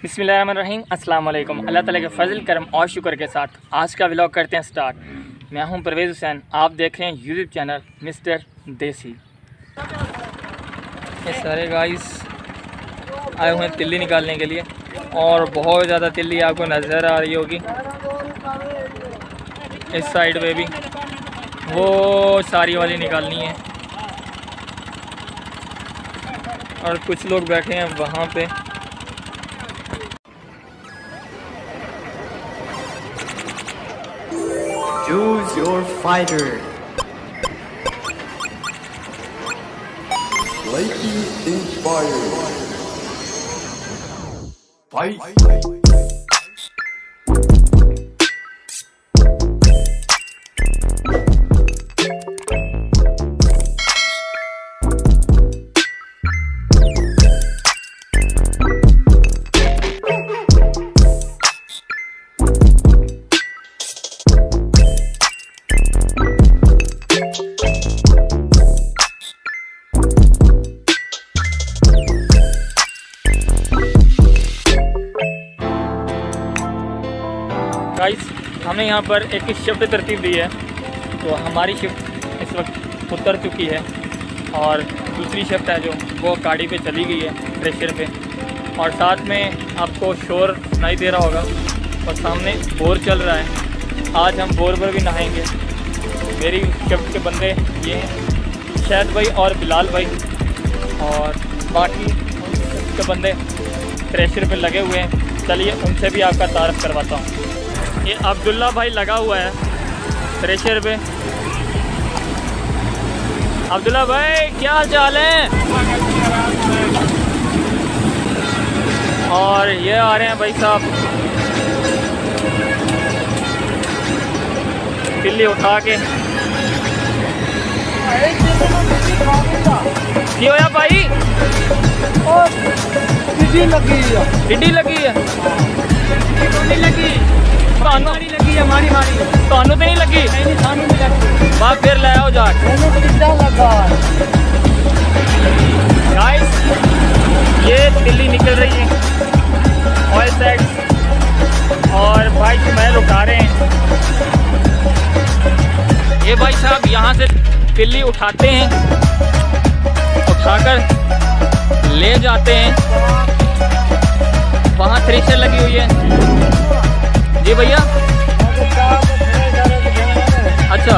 बिस्मिल्लाहिर्रहमानिर्रहीम। अस्सलाम वालेकुम। अल्लाह ताला के फजल करम और शुक्र के साथ आज का व्लॉग करते हैं स्टार्ट। मैं हूं परवेज़ हुसैन, आप देख रहे हैं यूट्यूब चैनल मिस्टर देसी। ये सारे गाइस आए हुए हैं तिल्ली निकालने के लिए और बहुत ज़्यादा तिल्ली आपको नज़र आ रही होगी। इस साइड पे भी वो सारी वाली निकालनी है और कुछ लोग बैठे हैं वहाँ पे। Choose your fighter. Lightning inspired. Fight. Guys हमने यहाँ पर एक शिफ्ट तरतीब दी है, तो हमारी शिफ्ट इस वक्त उतर चुकी है और दूसरी शिफ्ट है जो वो गाड़ी पे चली गई है प्रेशर पे। और साथ में आपको शोर सुनाई दे रहा होगा और सामने बोर चल रहा है। आज हम बोर पर भी नहाएंगे। मेरी शिफ्ट के बंदे ये हैं शहद भाई और बिलाल भाई, और बाकी के बंदे प्रेशर पे लगे हुए हैं। चलिए उनसे भी आपका तारफ़ करवाता हूँ। ये अब्दुल्ला भाई लगा हुआ है प्रेशर पे। अब्दुल्ला भाई क्या हाल चाल है? और ये आ रहे हैं भाई साहब तिल्ली उठा के। की होया भाई? टिड्डी लगी है। टिड्डी लगी है? नहीं लगी, हमारी लगी है। मारी तो नहीं लगी? नहीं, थानू नहीं लगी। बाप फिर ले आओ जा। लगा गाइस ये तिल्ली निकल रही है ऑयल सेक्स और भाई स्मेल उठा रहे हैं। ये भाई साहब यहाँ से तिल्ली उठाते हैं, उठाकर ले जाते हैं। वहाँ थ्रेशर लगी हुई है जी भैया। अच्छा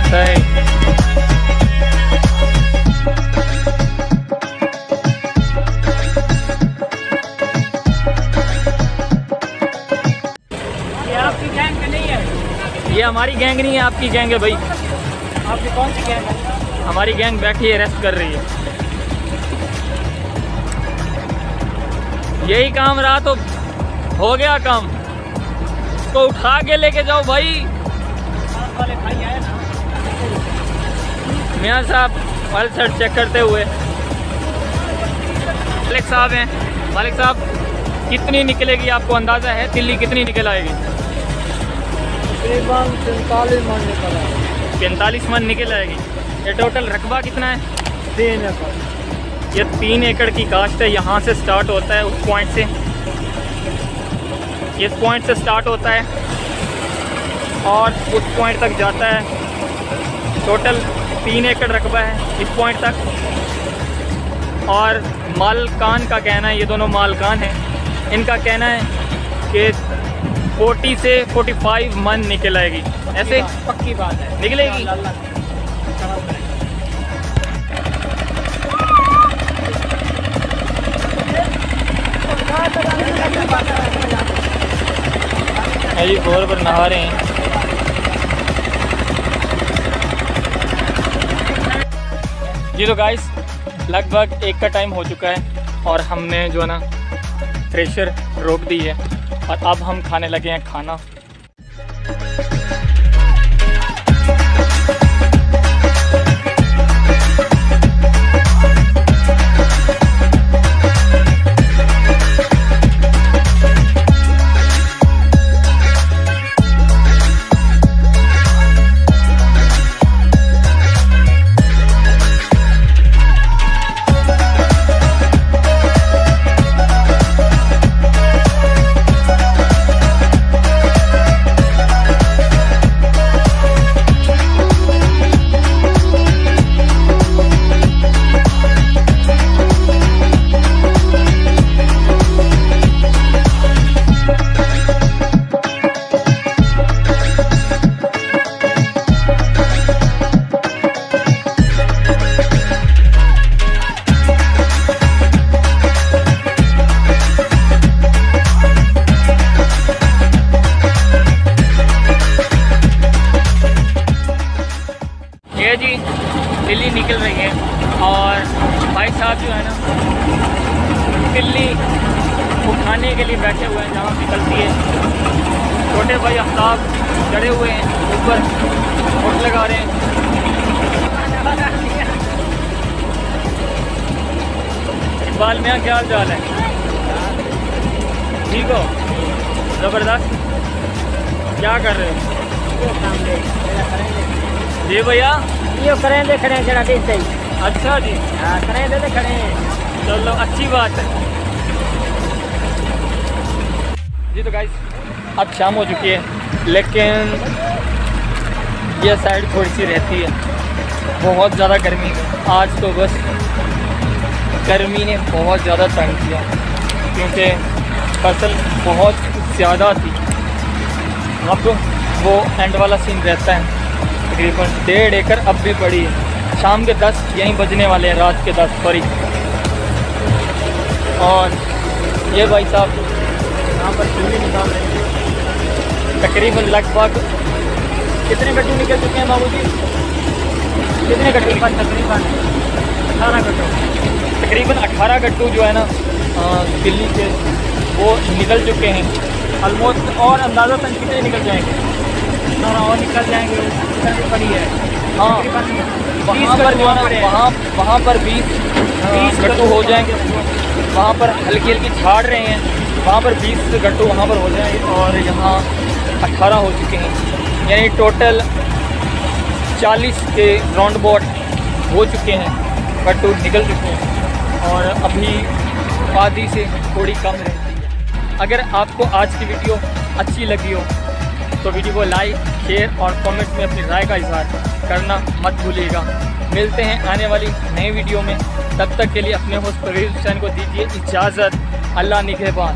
सही। ये आपकी गैंग नहीं है? ये हमारी गैंग नहीं है, आपकी गैंग है भाई। आपकी कौन सी गैंग है? हमारी गैंग बैठी है, रेस्ट कर रही है। यही काम रहा तो हो गया काम, तो उठा के लेके जाओ भाई। वाले भाई आए ना, मियाँ साहब ऑयल सेट चेक करते हुए। मालिक साहब हैं। मालिक साहब कितनी निकलेगी, आपको अंदाज़ा है तिल्ली कितनी निकल आएगी? तकरीबन 45 मन निकला है। 45 मन निकल आएगी। ये टोटल रकबा कितना है? 3 एकड़। ये 3 एकड़ की काश्त है। यहाँ से स्टार्ट होता है, उस पॉइंट से, इस पॉइंट से स्टार्ट होता है और उस पॉइंट तक जाता है। टोटल 3 एकड़ रकबा है इस पॉइंट तक। और मालकान का कहना है, ये दोनों मालकान हैं, इनका कहना है कि 40 से 45 मन निकल आएगी। ऐसे पक्की बात है, निकलेगी। जी बोर पर नहा रहे हैं। जी तो गाइस लगभग 1 का टाइम हो चुका है और हमने जो है ना प्रेशर रोक दी है और अब हम खाने लगे हैं खाना। भाई साहब जो है ना बिल्ली उठाने के लिए बैठे हुए हैं जहाँ निकलती है। छोटे भाई आफ्ताब चढ़े हुए हैं ऊपर, वोट लगा रहे हैं। इकबाल मियाँ क्या हाल चाल है? ठीक हो? ज़बरदस्त। क्या कर रहे हो? जी भैया ये करेंगे खड़े जरा देख सही। अच्छा जी, हाँ करेंगे तो खड़े हैं। चलो अच्छी बात है जी। तो गाइस अब शाम हो चुकी है, लेकिन ये साइड थोड़ी सी रहती है, बहुत ज़्यादा गर्मी है आज। तो बस गर्मी ने बहुत ज़्यादा तंग किया क्योंकि फसल बहुत ज़्यादा थी। अब वो एंड वाला सीन रहता है, तकरीबन 1.5 एकड़ अब भी पड़ी है। शाम के 10 यहीं बजने वाले हैं, रात के 10 सॉरी। और ये भाई साहब यहाँ पर चूल्हे निकाल रहे हैं। तकरीबन लगभग कितने गट्टू निकल चुके हैं बाबू जी? कितने गट्टू? तकरीबन 18 गट्टू। तकरीबन 18 गट्टू जो है ना दिल्ली के वो निकल चुके हैं ऑलमोस्ट। और अंदाज़ा तक कितने निकल जाएंगे? और निकल जाएंगे, पड़ी है। हाँ वहाँ पर जो है वहाँ पर 20 गट्टू हो जाएंगे। वहाँ पर हल्की हल्की झाड़ रहे हैं, वहाँ पर 20 गट्टू वहाँ पर हो जाएंगे और यहाँ 18 हो चुके हैं, यानी टोटल 40 के राउंड अबाउट हो चुके हैं, गट्टू निकल चुके हैं। और अभी आधी से थोड़ी कम रहती है। अगर आपको आज की वीडियो अच्छी लगी हो तो वीडियो को लाइक, शेयर और कमेंट में अपनी राय का इजहार करना मत भूलिएगा। मिलते हैं आने वाली नई वीडियो में, तब तक के लिए अपने होस्ट परवेज़ हुसैन को दीजिए इजाज़त। अल्लाह निगहबान।